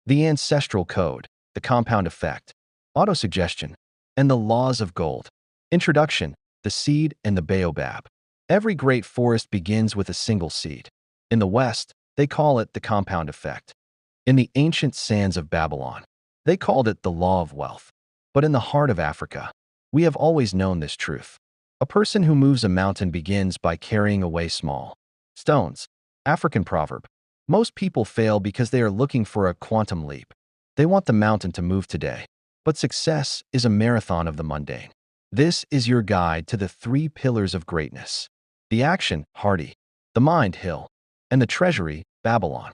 the ancestral code, the compound effect, autosuggestion, and the laws of gold. Introduction, the seed and the baobab. Every great forest begins with a single seed. In the West, they call it the compound effect. In the ancient sands of Babylon, they called it the law of wealth. But in the heart of Africa, we have always known this truth. A person who moves a mountain begins by carrying away small stones. African proverb. Most people fail because they are looking for a quantum leap. They want the mountain to move today. But success is a marathon of the mundane. This is your guide to the 3 pillars of greatness. The action, Hardy. The mind, Hill. And the treasury, Babylon.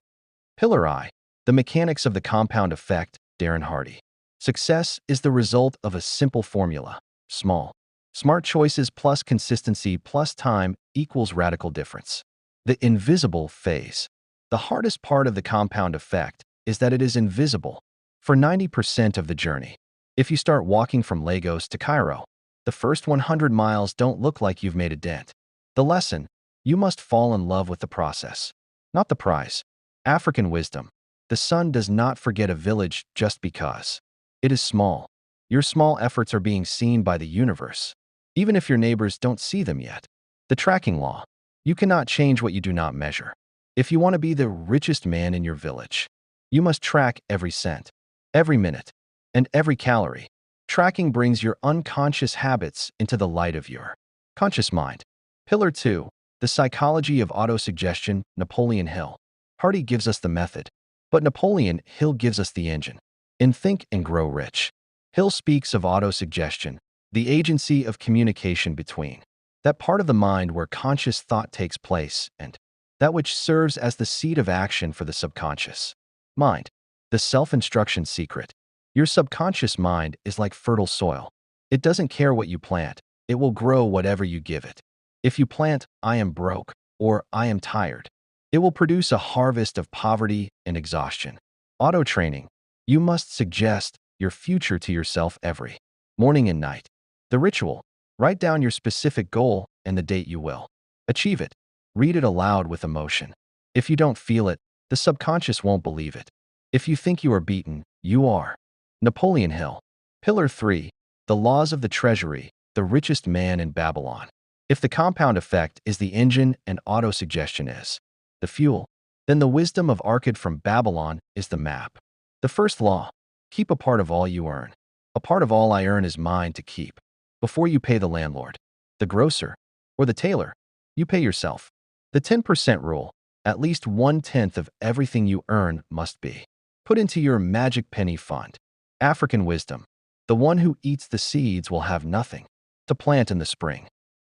Pillar I. The mechanics of the compound effect, Darren Hardy. Success is the result of a simple formula. Smart choices plus consistency plus time equals radical difference. The invisible phase. The hardest part of the compound effect is that it is invisible for 90% of the journey. If you start walking from Lagos to Cairo, the first 100 miles don't look like you've made a dent. The lesson, you must fall in love with the process, not the prize. African wisdom. The sun does not forget a village just because it is small. Your small efforts are being seen by the universe, even if your neighbors don't see them yet. The tracking law. You cannot change what you do not measure. If you want to be the richest man in your village, you must track every cent, every minute, and every calorie. Tracking brings your unconscious habits into the light of your conscious mind. Pillar 2. The psychology of autosuggestion, Napoleon Hill. Hardy gives us the method, but Napoleon Hill gives us the engine. In Think and Grow Rich, Hill speaks of autosuggestion, the agency of communication between that part of the mind where conscious thought takes place and that which serves as the seed of action for the subconscious mind. The self-instruction secret. Your subconscious mind is like fertile soil. It doesn't care what you plant. It will grow whatever you give it. If you plant, "I am broke," or "I am tired," it will produce a harvest of poverty and exhaustion. Auto-training. You must suggest your future to yourself every morning and night. The ritual. Write down your specific goal and the date you will achieve it. Read it aloud with emotion. If you don't feel it, the subconscious won't believe it. If you think you are beaten, you are. Napoleon Hill. Pillar 3. The laws of the treasury, the richest man in Babylon. If the compound effect is the engine and autosuggestion is the fuel, then the wisdom of Arcad from Babylon is the map. The first law. Keep a part of all you earn. A part of all I earn is mine to keep. Before you pay the landlord, the grocer, or the tailor, you pay yourself. The 10% rule. At least 1/10 of everything you earn must be put into your magic penny fund. African wisdom. The one who eats the seeds will have nothing to plant in the spring.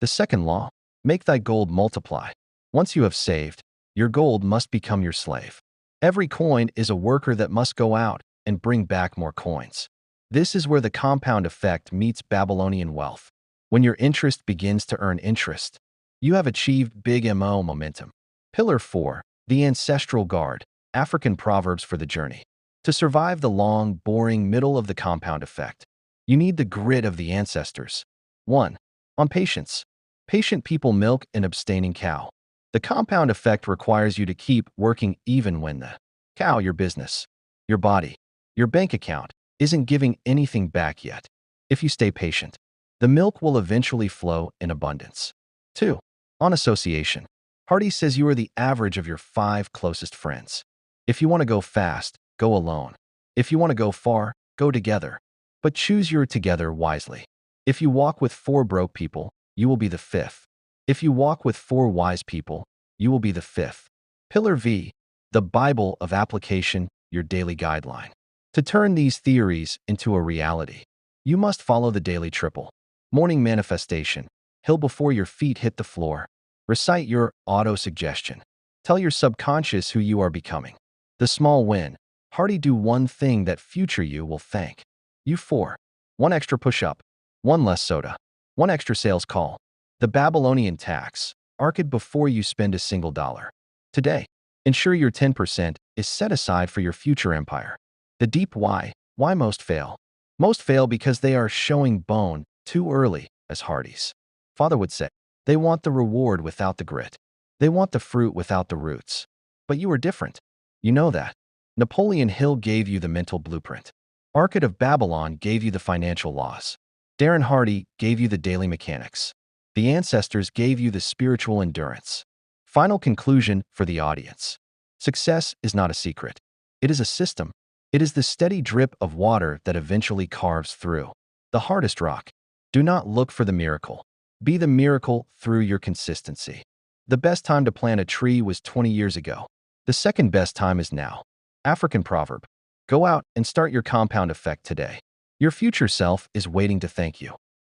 The second law. Make thy gold multiply. Once you have saved, your gold must become your slave. Every coin is a worker that must go out and bring back more coins. This is where the compound effect meets Babylonian wealth. When your interest begins to earn interest, you have achieved big momentum. Pillar 4. The ancestral guard, African Proverbs for the journey. To survive the long, boring middle of the compound effect, you need the grit of the ancestors. 1. On patience. Patient people milk an abstaining cow. The compound effect requires you to keep working even when the cow, your business, your body, your bank account, isn't giving anything back yet. If you stay patient, the milk will eventually flow in abundance. 2. On association. Hardy says you are the average of your 5 closest friends. If you want to go fast, go alone. If you want to go far, go together. But choose your together wisely. If you walk with 4 broke people, you will be the 5th. If you walk with 4 wise people, you will be the 5th. Pillar V. The Bible of application, your daily guideline. To turn these theories into a reality, you must follow the daily triple. Morning manifestation. Hill before your feet hit the floor. Recite your auto-suggestion. Tell your subconscious who you are becoming. The small win. Hardy do one thing that future you will thank you for. 1 extra push-up. 1 less soda. 1 extra sales call. The Babylonian tax. Arcad before you spend a single dollar. Today, ensure your 10% is set aside for your future empire. The deep why. Why most fail? Most fail because they are showing bone too early, as Hardy's father would say. They want the reward without the grit. They want the fruit without the roots. But you are different. You know that. Napoleon Hill gave you the mental blueprint. Arcade of Babylon gave you the financial laws. Darren Hardy gave you the daily mechanics. The ancestors gave you the spiritual endurance. Final conclusion for the audience. Success is not a secret. It is a system. It is the steady drip of water that eventually carves through the hardest rock. Do not look for the miracle. Be the miracle through your consistency. The best time to plant a tree was 20 years ago. The second best time is now. African proverb. Go out and start your compound effect today. Your future self is waiting to thank you.